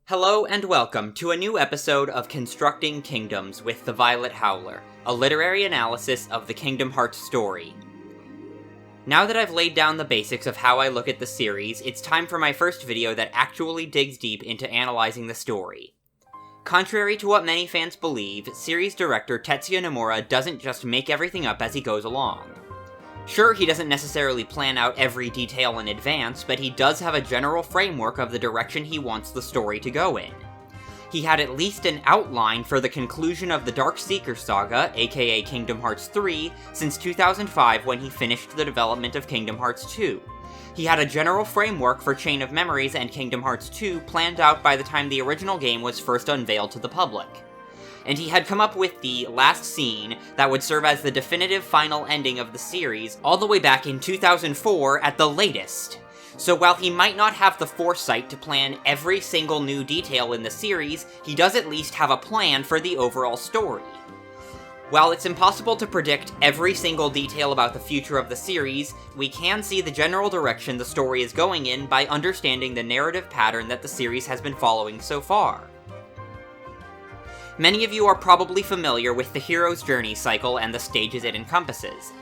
Hello and welcome to a new episode of Constructing Kingdoms with the Violet Howler, a literary analysis of the Kingdom Hearts story. Now that I've laid down the basics of how I look at the series, it's time for my first video that actually digs deep into analyzing the story. Contrary to what many fans believe, series director Tetsuya Nomura doesn't just make everything up as he goes along. Sure, he doesn't necessarily plan out every detail in advance, but he does have a general framework of the direction he wants the story to go in. He had at least an outline for the conclusion of the Dark Seeker saga, aka Kingdom Hearts 3, since 2005 when he finished the development of Kingdom Hearts 2. He had a general framework for Chain of Memories and Kingdom Hearts 2 planned out by the time the original game was first unveiled to the public. And he had come up with the last scene that would serve as the definitive final ending of the series all the way back in 2004 at the latest. So while he might not have the foresight to plan every single new detail in the series, he does at least have a plan for the overall story. While it's impossible to predict every single detail about the future of the series, we can see the general direction the story is going in by understanding the narrative pattern that the series has been following so far. Many of you are probably familiar with the hero's journey cycle and the stages it encompasses.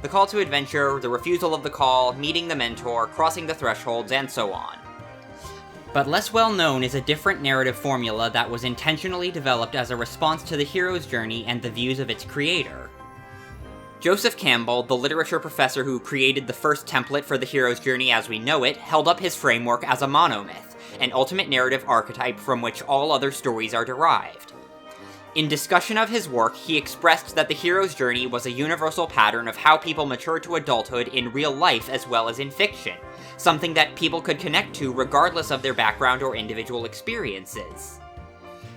The call to adventure, the refusal of the call, meeting the mentor, crossing the thresholds, and so on. But less well known is a different narrative formula that was intentionally developed as a response to the hero's journey and the views of its creator. Joseph Campbell, the literature professor who created the first template for the hero's journey as we know it, held up his framework as a monomyth, an ultimate narrative archetype from which all other stories are derived. In discussion of his work, he expressed that the hero's journey was a universal pattern of how people mature to adulthood in real life as well as in fiction, something that people could connect to regardless of their background or individual experiences.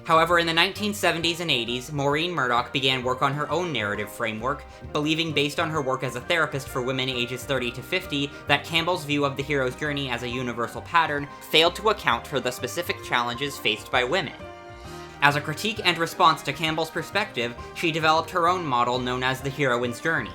However, in the 1970s and 80s, Maureen Murdoch began work on her own narrative framework, believing based on her work as a therapist for women ages 30 to 50 that Campbell's view of the hero's journey as a universal pattern failed to account for the specific challenges faced by women. As a critique and response to Campbell's perspective, she developed her own model known as the heroine's journey.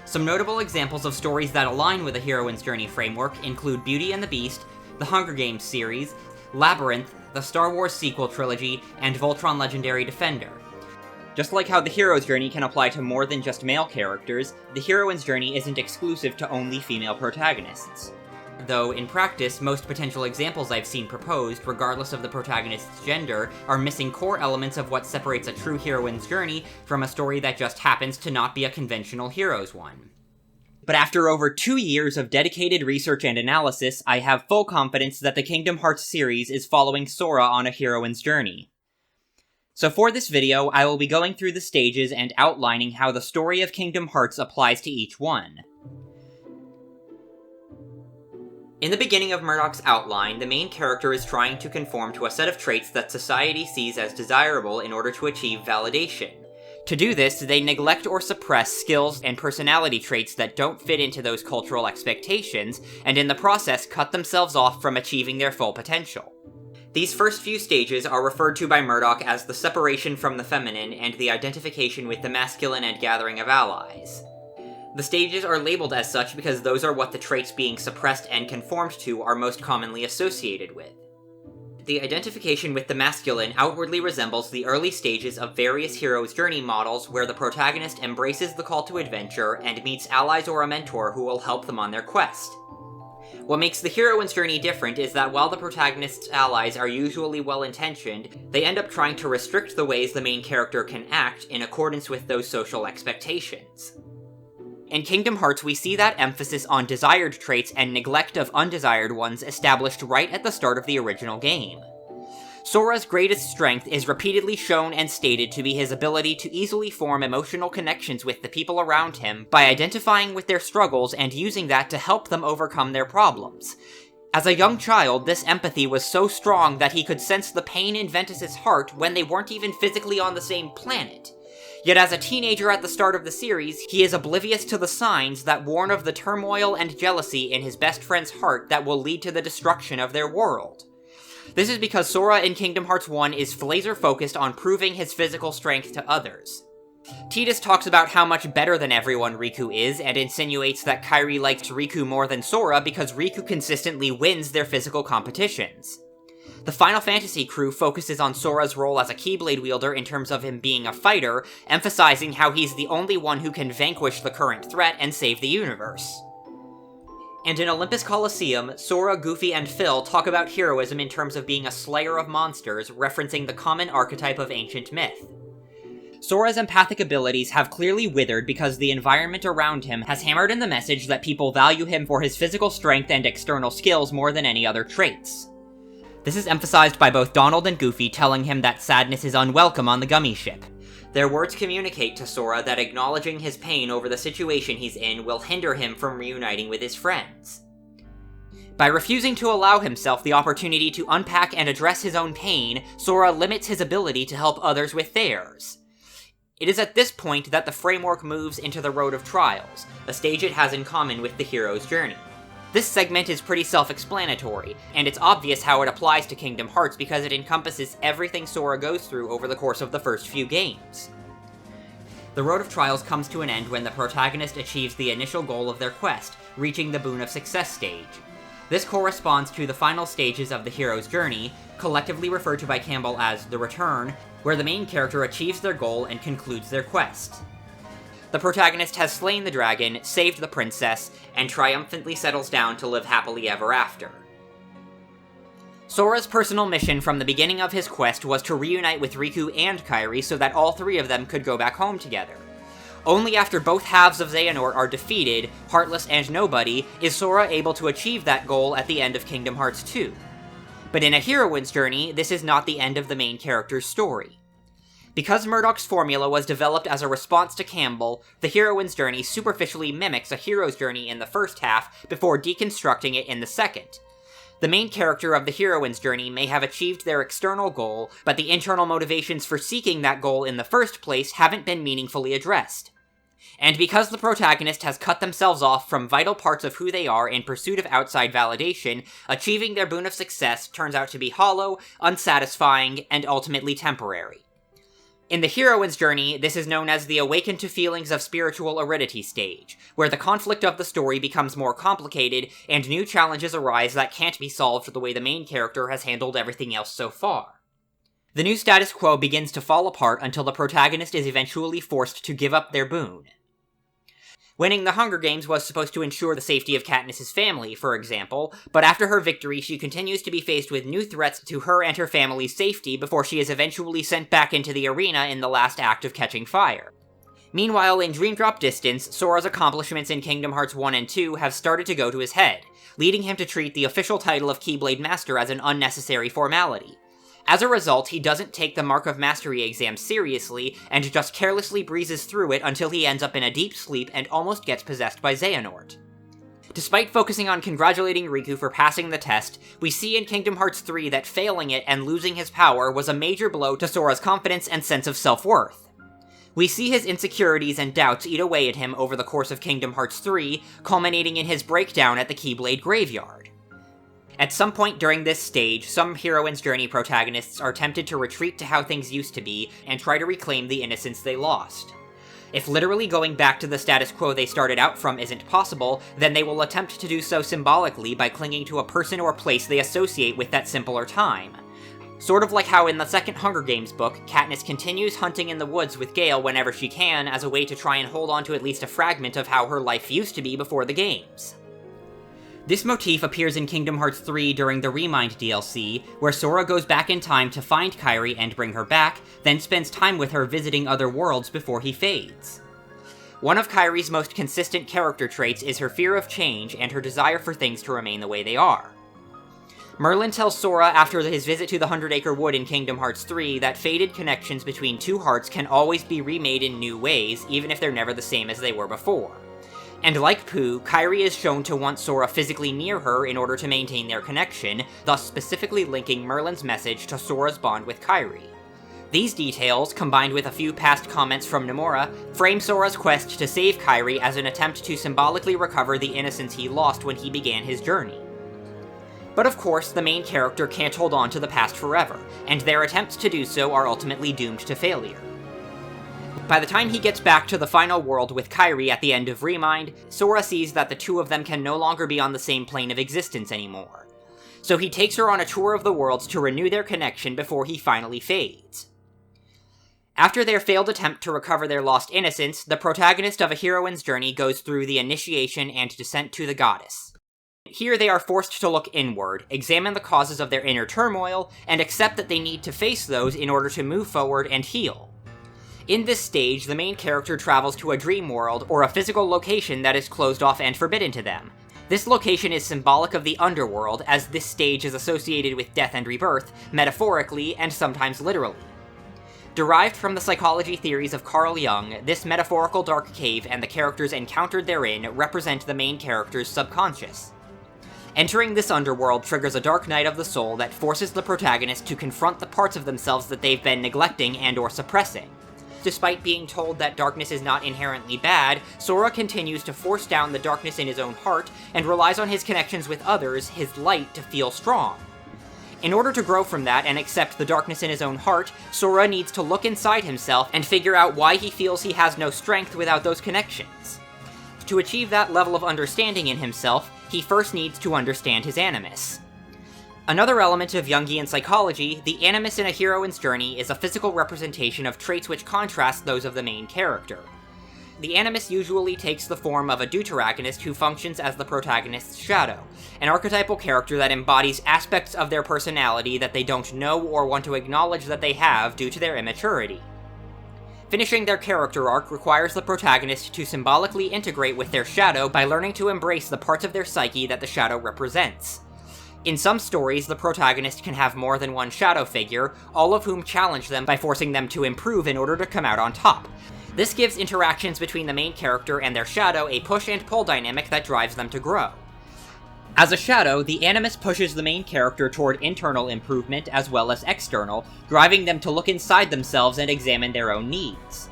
Some notable examples of stories that align with the heroine's journey framework include Beauty and the Beast, the Hunger Games series, Labyrinth, the Star Wars sequel trilogy, and Voltron Legendary Defender. Just like how the hero's journey can apply to more than just male characters, the heroine's journey isn't exclusive to only female protagonists. Though, in practice, most potential examples I've seen proposed, regardless of the protagonist's gender, are missing core elements of what separates a true heroine's journey from a story that just happens to not be a conventional hero's one. But after over 2 years of dedicated research and analysis, I have full confidence that the Kingdom Hearts series is following Sora on a heroine's journey. So for this video, I will be going through the stages and outlining how the story of Kingdom Hearts applies to each one. In the beginning of Murdoch's outline, the main character is trying to conform to a set of traits that society sees as desirable in order to achieve validation. To do this, they neglect or suppress skills and personality traits that don't fit into those cultural expectations, and in the process cut themselves off from achieving their full potential. These first few stages are referred to by Murdoch as the separation from the feminine and the identification with the masculine and gathering of allies. The stages are labeled as such because those are what the traits being suppressed and conformed to are most commonly associated with. The identification with the masculine outwardly resembles the early stages of various hero's journey models where the protagonist embraces the call to adventure and meets allies or a mentor who will help them on their quest. What makes the heroine's journey different is that while the protagonist's allies are usually well-intentioned, they end up trying to restrict the ways the main character can act in accordance with those social expectations. In Kingdom Hearts, we see that emphasis on desired traits and neglect of undesired ones established right at the start of the original game. Sora's greatest strength is repeatedly shown and stated to be his ability to easily form emotional connections with the people around him by identifying with their struggles and using that to help them overcome their problems. As a young child, this empathy was so strong that he could sense the pain in Ventus's heart when they weren't even physically on the same planet. Yet as a teenager at the start of the series, he is oblivious to the signs that warn of the turmoil and jealousy in his best friend's heart that will lead to the destruction of their world. This is because Sora in Kingdom Hearts 1 is laser-focused on proving his physical strength to others. Tidus talks about how much better than everyone Riku is, and insinuates that Kairi likes Riku more than Sora because Riku consistently wins their physical competitions. The Final Fantasy crew focuses on Sora's role as a Keyblade wielder in terms of him being a fighter, emphasizing how he's the only one who can vanquish the current threat and save the universe. And in Olympus Coliseum, Sora, Goofy, and Phil talk about heroism in terms of being a slayer of monsters, referencing the common archetype of ancient myth. Sora's empathic abilities have clearly withered because the environment around him has hammered in the message that people value him for his physical strength and external skills more than any other traits. This is emphasized by both Donald and Goofy telling him that sadness is unwelcome on the Gummy Ship. Their words communicate to Sora that acknowledging his pain over the situation he's in will hinder him from reuniting with his friends. By refusing to allow himself the opportunity to unpack and address his own pain, Sora limits his ability to help others with theirs. It is at this point that the framework moves into the Road of Trials, a stage it has in common with the hero's journey. This segment is pretty self-explanatory, and it's obvious how it applies to Kingdom Hearts because it encompasses everything Sora goes through over the course of the first few games. The Road of Trials comes to an end when the protagonist achieves the initial goal of their quest, reaching the Boon of Success stage. This corresponds to the final stages of the hero's journey, collectively referred to by Campbell as the Return, where the main character achieves their goal and concludes their quest. The protagonist has slain the dragon, saved the princess, and triumphantly settles down to live happily ever after. Sora's personal mission from the beginning of his quest was to reunite with Riku and Kairi so that all three of them could go back home together. Only after both halves of Xehanort are defeated, Heartless and Nobody, is Sora able to achieve that goal at the end of Kingdom Hearts 2. But in A Heroine's Journey, this is not the end of the main character's story. Because Murdoch's formula was developed as a response to Campbell, the heroine's journey superficially mimics a hero's journey in the first half before deconstructing it in the second. The main character of the heroine's journey may have achieved their external goal, but the internal motivations for seeking that goal in the first place haven't been meaningfully addressed. And because the protagonist has cut themselves off from vital parts of who they are in pursuit of outside validation, achieving their boon of success turns out to be hollow, unsatisfying, and ultimately temporary. In the heroine's journey, this is known as the Awaken to Feelings of Spiritual Aridity stage, where the conflict of the story becomes more complicated, and new challenges arise that can't be solved the way the main character has handled everything else so far. The new status quo begins to fall apart until the protagonist is eventually forced to give up their boon. Winning the Hunger Games was supposed to ensure the safety of Katniss' family, for example, but after her victory she continues to be faced with new threats to her and her family's safety before she is eventually sent back into the arena in the last act of Catching Fire. Meanwhile, in Dream Drop Distance, Sora's accomplishments in Kingdom Hearts 1 and 2 have started to go to his head, leading him to treat the official title of Keyblade Master as an unnecessary formality. As a result, he doesn't take the Mark of Mastery exam seriously, and just carelessly breezes through it until he ends up in a deep sleep and almost gets possessed by Xehanort. Despite focusing on congratulating Riku for passing the test, we see in Kingdom Hearts 3 that failing it and losing his power was a major blow to Sora's confidence and sense of self-worth. We see his insecurities and doubts eat away at him over the course of Kingdom Hearts 3, culminating in his breakdown at the Keyblade Graveyard. At some point during this stage, some heroine's journey protagonists are tempted to retreat to how things used to be and try to reclaim the innocence they lost. If literally going back to the status quo they started out from isn't possible, then they will attempt to do so symbolically by clinging to a person or place they associate with that simpler time. Sort of like how in the second Hunger Games book, Katniss continues hunting in the woods with Gale whenever she can as a way to try and hold on to at least a fragment of how her life used to be before the games. This motif appears in Kingdom Hearts 3 during the Remind DLC, where Sora goes back in time to find Kairi and bring her back, then spends time with her visiting other worlds before he fades. One of Kairi's most consistent character traits is her fear of change and her desire for things to remain the way they are. Merlin tells Sora after his visit to the 100-Acre Wood in Kingdom Hearts 3 that faded connections between two hearts can always be remade in new ways, even if they're never the same as they were before. And like Pooh, Kairi is shown to want Sora physically near her in order to maintain their connection, thus specifically linking Merlin's message to Sora's bond with Kairi. These details, combined with a few past comments from Nomura, frame Sora's quest to save Kairi as an attempt to symbolically recover the innocence he lost when he began his journey. But of course, the main character can't hold on to the past forever, and their attempts to do so are ultimately doomed to failure. By the time he gets back to the final world with Kairi at the end of Remind, Sora sees that the two of them can no longer be on the same plane of existence anymore. so he takes her on a tour of the world to renew their connection before he finally fades. After their failed attempt to recover their lost innocence, the protagonist of A Heroine's Journey goes through the initiation and descent to the goddess. Here they are forced to look inward, examine the causes of their inner turmoil, and accept that they need to face those in order to move forward and heal. In this stage, the main character travels to a dream world, or a physical location that is closed off and forbidden to them. This location is symbolic of the underworld, as this stage is associated with death and rebirth, metaphorically and sometimes literally. Derived from the psychology theories of Carl Jung, this metaphorical dark cave and the characters encountered therein represent the main character's subconscious. Entering this underworld triggers a dark night of the soul that forces the protagonist to confront the parts of themselves that they've been neglecting and/or suppressing. Despite being told that darkness is not inherently bad, Sora continues to force down the darkness in his own heart and relies on his connections with others, his light, to feel strong. In order to grow from that and accept the darkness in his own heart, Sora needs to look inside himself and figure out why he feels he has no strength without those connections. To achieve that level of understanding in himself, he first needs to understand his animus. Another element of Jungian psychology, the animus in A Heroine's Journey is a physical representation of traits which contrast those of the main character. The animus usually takes the form of a deuteragonist who functions as the protagonist's shadow, an archetypal character that embodies aspects of their personality that they don't know or want to acknowledge that they have due to their immaturity. Finishing their character arc requires the protagonist to symbolically integrate with their shadow by learning to embrace the parts of their psyche that the shadow represents. In some stories, the protagonist can have more than one shadow figure, all of whom challenge them by forcing them to improve in order to come out on top. This gives interactions between the main character and their shadow a push and pull dynamic that drives them to grow. As a shadow, the animus pushes the main character toward internal improvement as well as external, driving them to look inside themselves and examine their own needs.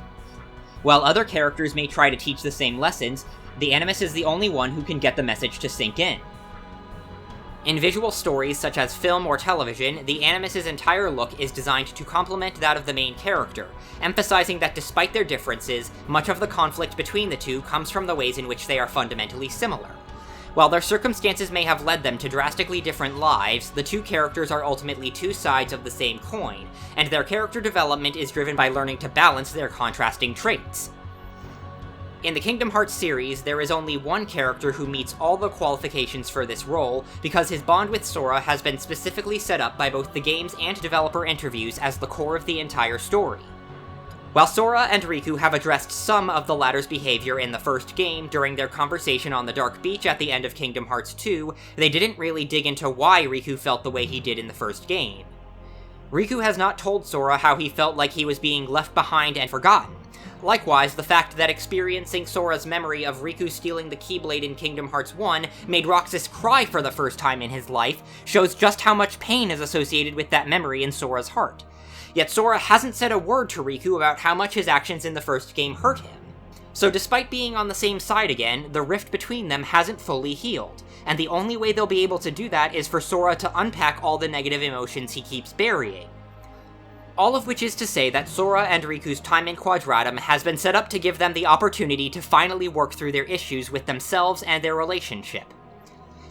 While other characters may try to teach the same lessons, the animus is the only one who can get the message to sink in. In visual stories such as film or television, the animus's entire look is designed to complement that of the main character, emphasizing that despite their differences, much of the conflict between the two comes from the ways in which they are fundamentally similar. While their circumstances may have led them to drastically different lives, the two characters are ultimately two sides of the same coin, and their character development is driven by learning to balance their contrasting traits. In the Kingdom Hearts series, there is only one character who meets all the qualifications for this role, because his bond with Sora has been specifically set up by both the games and developer interviews as the core of the entire story. While Sora and Riku have addressed some of the latter's behavior in the first game during their conversation on the Dark Beach at the end of Kingdom Hearts 2, they didn't really dig into why Riku felt the way he did in the first game. Riku has not told Sora how he felt like he was being left behind and forgotten. Likewise, the fact that experiencing Sora's memory of Riku stealing the Keyblade in Kingdom Hearts 1 made Roxas cry for the first time in his life shows just how much pain is associated with that memory in Sora's heart. Yet Sora hasn't said a word to Riku about how much his actions in the first game hurt him. So despite being on the same side again, the rift between them hasn't fully healed, and the only way they'll be able to do that is for Sora to unpack all the negative emotions he keeps burying. All of which is to say that Sora and Riku's time in Quadratum has been set up to give them the opportunity to finally work through their issues with themselves and their relationship.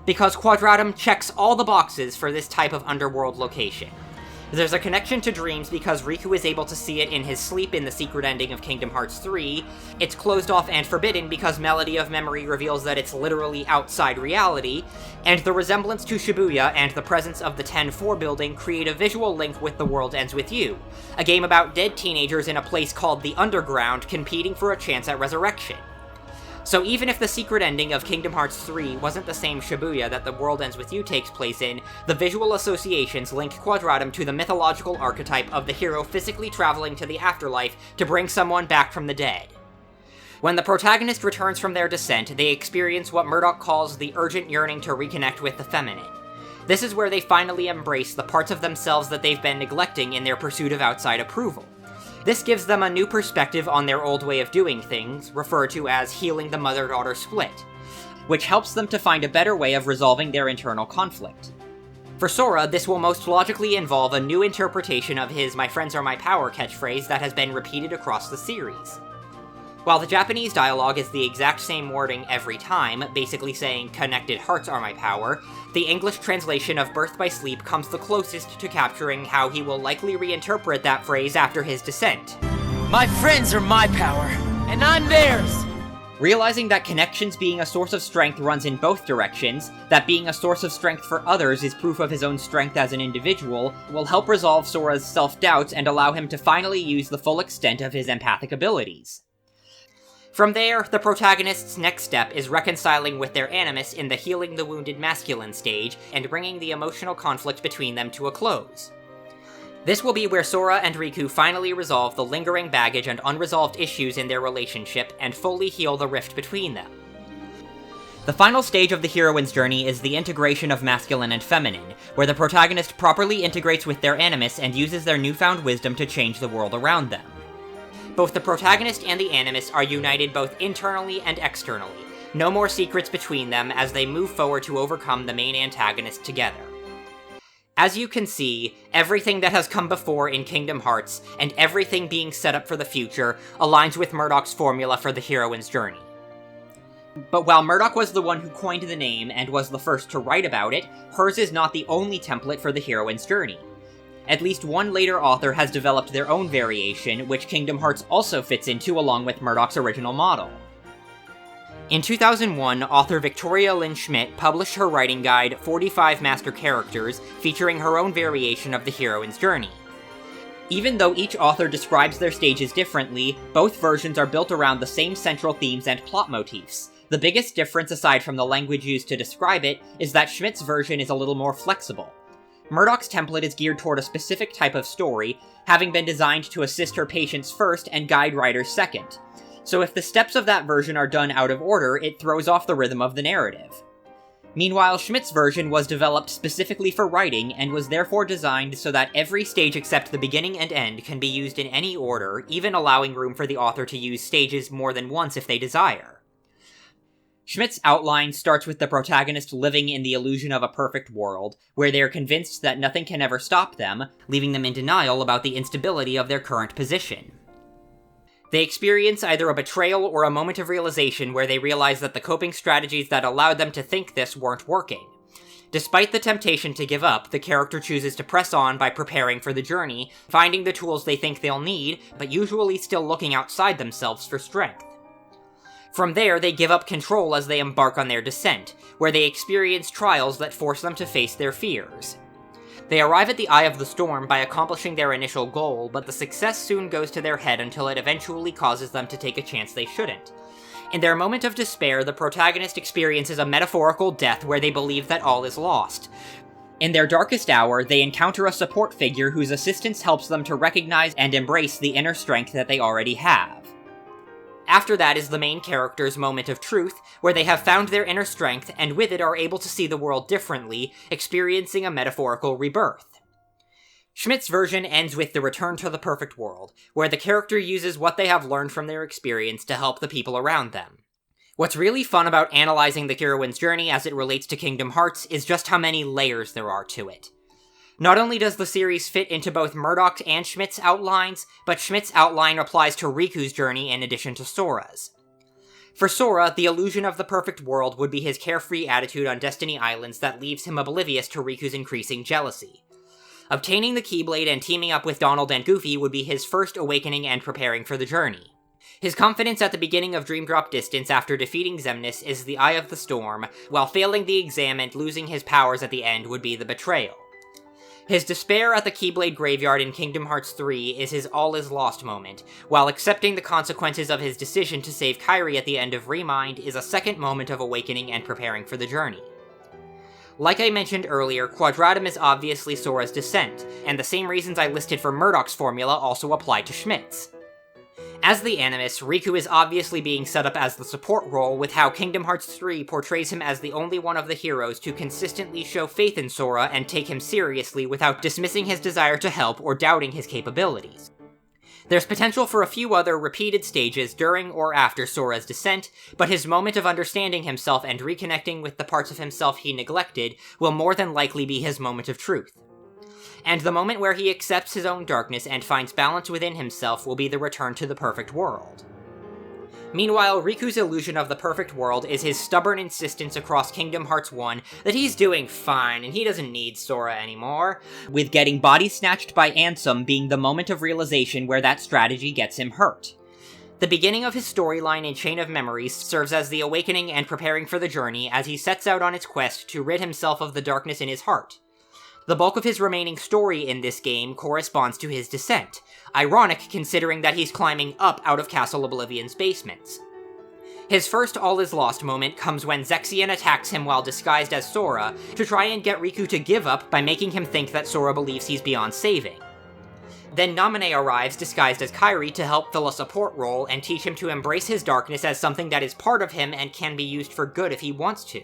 Because Quadratum checks all the boxes for this type of underworld location. There's a connection to dreams because Riku is able to see it in his sleep in the secret ending of Kingdom Hearts 3, it's closed off and forbidden because Melody of Memory reveals that it's literally outside reality, and the resemblance to Shibuya and the presence of the 10-4 building create a visual link with The World Ends With You, a game about dead teenagers in a place called the Underground competing for a chance at resurrection. So even if the secret ending of Kingdom Hearts 3 wasn't the same Shibuya that The World Ends With You takes place in, the visual associations link Quadratum to the mythological archetype of the hero physically traveling to the afterlife to bring someone back from the dead. When the protagonist returns from their descent, they experience what Murdoch calls the urgent yearning to reconnect with the feminine. This is where they finally embrace the parts of themselves that they've been neglecting in their pursuit of outside approval. This gives them a new perspective on their old way of doing things, referred to as healing the mother-daughter split, which helps them to find a better way of resolving their internal conflict. For Sora, this will most logically involve a new interpretation of his "my friends are my power" catchphrase that has been repeated across the series. While the Japanese dialogue is the exact same wording every time, basically saying, "connected hearts are my power," the English translation of Birth by Sleep comes the closest to capturing how he will likely reinterpret that phrase after his descent. My friends are my power, and I'm theirs! Realizing that connections being a source of strength runs in both directions, that being a source of strength for others is proof of his own strength as an individual, will help resolve Sora's self-doubts and allow him to finally use the full extent of his empathic abilities. From there, the protagonist's next step is reconciling with their animus in the Healing the Wounded Masculine stage, and bringing the emotional conflict between them to a close. This will be where Sora and Riku finally resolve the lingering baggage and unresolved issues in their relationship, and fully heal the rift between them. The final stage of the heroine's journey is the integration of masculine and feminine, where the protagonist properly integrates with their animus and uses their newfound wisdom to change the world around them. Both the protagonist and the animus are united both internally and externally. No more secrets between them as they move forward to overcome the main antagonist together. As you can see, everything that has come before in Kingdom Hearts, and everything being set up for the future, aligns with Murdoch's formula for the heroine's journey. But while Murdoch was the one who coined the name and was the first to write about it, hers is not the only template for the heroine's journey. At least one later author has developed their own variation, which Kingdom Hearts also fits into along with Murdoch's original model. In 2001, author Victoria Lynn Schmidt published her writing guide, 45 Master Characters, featuring her own variation of the heroine's journey. Even though each author describes their stages differently, both versions are built around the same central themes and plot motifs. The biggest difference, aside from the language used to describe it, is that Schmidt's version is a little more flexible. Murdoch's template is geared toward a specific type of story, having been designed to assist her patients first and guide writers second. So if the steps of that version are done out of order, it throws off the rhythm of the narrative. Meanwhile, Schmidt's version was developed specifically for writing, and was therefore designed so that every stage except the beginning and end can be used in any order, even allowing room for the author to use stages more than once if they desire. Schmidt's outline starts with the protagonist living in the illusion of a perfect world, where they are convinced that nothing can ever stop them, leaving them in denial about the instability of their current position. They experience either a betrayal or a moment of realization where they realize that the coping strategies that allowed them to think this weren't working. Despite the temptation to give up, the character chooses to press on by preparing for the journey, finding the tools they think they'll need, but usually still looking outside themselves for strength. From there, they give up control as they embark on their descent, where they experience trials that force them to face their fears. They arrive at the Eye of the Storm by accomplishing their initial goal, but the success soon goes to their head until it eventually causes them to take a chance they shouldn't. In their moment of despair, the protagonist experiences a metaphorical death where they believe that all is lost. In their darkest hour, they encounter a support figure whose assistance helps them to recognize and embrace the inner strength that they already have. After that is the main character's moment of truth, where they have found their inner strength and with it are able to see the world differently, experiencing a metaphorical rebirth. Schmidt's version ends with the return to the perfect world, where the character uses what they have learned from their experience to help the people around them. What's really fun about analyzing the heroine's journey as it relates to Kingdom Hearts is just how many layers there are to it. Not only does the series fit into both Murdoch's and Schmidt's outlines, but Schmidt's outline applies to Riku's journey in addition to Sora's. For Sora, the illusion of the perfect world would be his carefree attitude on Destiny Islands that leaves him oblivious to Riku's increasing jealousy. Obtaining the Keyblade and teaming up with Donald and Goofy would be his first awakening and preparing for the journey. His confidence at the beginning of Dream Drop Distance after defeating Xemnas is the Eye of the Storm, while failing the exam and losing his powers at the end would be the betrayal. His despair at the Keyblade Graveyard in Kingdom Hearts 3 is his all-is-lost moment, while accepting the consequences of his decision to save Kairi at the end of Remind is a second moment of awakening and preparing for the journey. Like I mentioned earlier, Quadratum is obviously Sora's descent, and the same reasons I listed for Murdoch's formula also apply to Schmidt's. As the Animus, Riku is obviously being set up as the support role, with how Kingdom Hearts 3 portrays him as the only one of the heroes to consistently show faith in Sora and take him seriously without dismissing his desire to help or doubting his capabilities. There's potential for a few other repeated stages during or after Sora's descent, but his moment of understanding himself and reconnecting with the parts of himself he neglected will more than likely be his moment of truth. And the moment where he accepts his own darkness and finds balance within himself will be the return to the perfect world. Meanwhile, Riku's illusion of the perfect world is his stubborn insistence across Kingdom Hearts 1 that he's doing fine and he doesn't need Sora anymore, with getting body snatched by Ansem being the moment of realization where that strategy gets him hurt. The beginning of his storyline in Chain of Memories serves as the awakening and preparing for the journey as he sets out on its quest to rid himself of the darkness in his heart. The bulk of his remaining story in this game corresponds to his descent, ironic considering that he's climbing up out of Castle Oblivion's basements. His first all is lost moment comes when Zexion attacks him while disguised as Sora to try and get Riku to give up by making him think that Sora believes he's beyond saving. Then Naminé arrives disguised as Kairi to help fill a support role and teach him to embrace his darkness as something that is part of him and can be used for good if he wants to.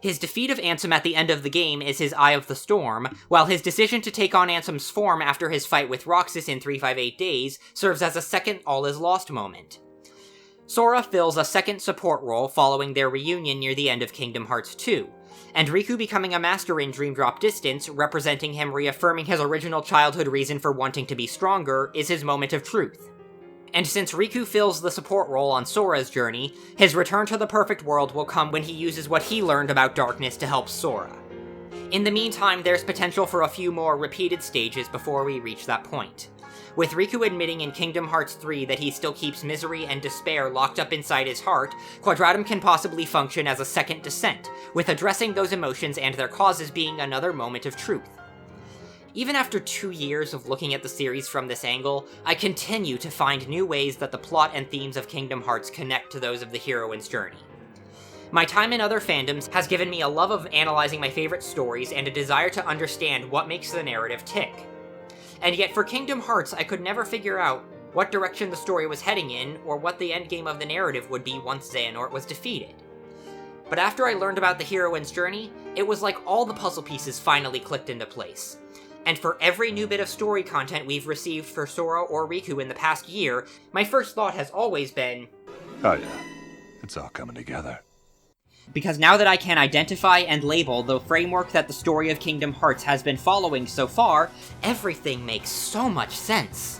His defeat of Ansem at the end of the game is his Eye of the Storm, while his decision to take on Ansem's form after his fight with Roxas in 358 Days serves as a second all is lost moment. Sora fills a second support role following their reunion near the end of Kingdom Hearts 2, and Riku becoming a master in Dream Drop Distance, representing him reaffirming his original childhood reason for wanting to be stronger, is his moment of truth. And since Riku fills the support role on Sora's journey, his return to the perfect world will come when he uses what he learned about darkness to help Sora. In the meantime, there's potential for a few more repeated stages before we reach that point. With Riku admitting in Kingdom Hearts 3 that he still keeps misery and despair locked up inside his heart, Quadratum can possibly function as a second descent, with addressing those emotions and their causes being another moment of truth. Even after 2 years of looking at the series from this angle, I continue to find new ways that the plot and themes of Kingdom Hearts connect to those of the heroine's journey. My time in other fandoms has given me a love of analyzing my favorite stories and a desire to understand what makes the narrative tick. And yet for Kingdom Hearts, I could never figure out what direction the story was heading in, or what the endgame of the narrative would be once Xehanort was defeated. But after I learned about the heroine's journey, it was like all the puzzle pieces finally clicked into place. And for every new bit of story content we've received for Sora or Riku in the past year, my first thought has always been, oh yeah, it's all coming together. Because now that I can identify and label the framework that the story of Kingdom Hearts has been following so far, everything makes so much sense.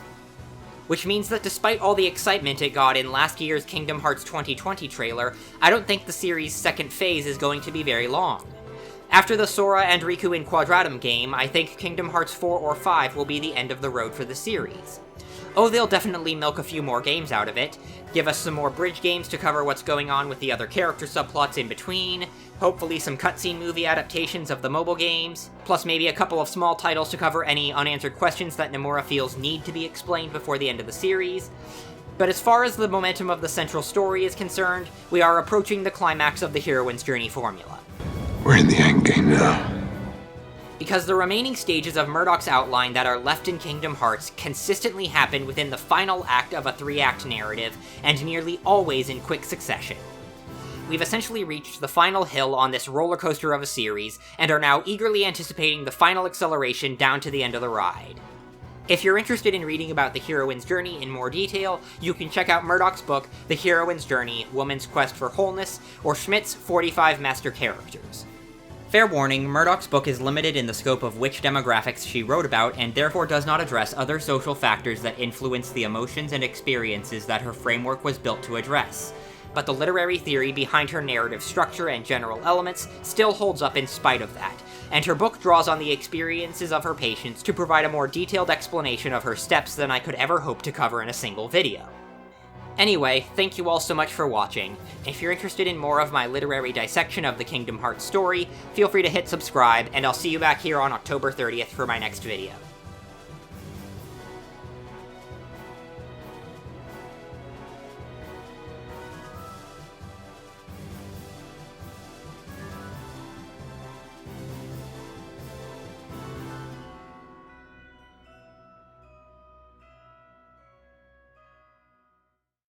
Which means that despite all the excitement it got in last year's Kingdom Hearts 2020 trailer, I don't think the series' second phase is going to be very long. After the Sora and Riku in Quadratum game, I think Kingdom Hearts 4 or 5 will be the end of the road for the series. Oh, they'll definitely milk a few more games out of it, give us some more bridge games to cover what's going on with the other character subplots in between, hopefully some cutscene movie adaptations of the mobile games, plus maybe a couple of small titles to cover any unanswered questions that Nomura feels need to be explained before the end of the series. But as far as the momentum of the central story is concerned, we are approaching the climax of the heroine's journey formula. We're in the endgame now. Because the remaining stages of Murdoch's outline that are left in Kingdom Hearts consistently happen within the final act of a 3-act narrative, and nearly always in quick succession. We've essentially reached the final hill on this roller coaster of a series, and are now eagerly anticipating the final acceleration down to the end of the ride. If you're interested in reading about the heroine's journey in more detail, you can check out Murdoch's book, The Heroine's Journey, Woman's Quest for Wholeness, or Schmidt's 45 Master Characters. Fair warning, Murdoch's book is limited in the scope of which demographics she wrote about, and therefore does not address other social factors that influence the emotions and experiences that her framework was built to address. But the literary theory behind her narrative structure and general elements still holds up in spite of that, and her book draws on the experiences of her patients to provide a more detailed explanation of her steps than I could ever hope to cover in a single video. Anyway, thank you all so much for watching. If you're interested in more of my literary dissection of the Kingdom Hearts story, feel free to hit subscribe, and I'll see you back here on October 30th for my next video.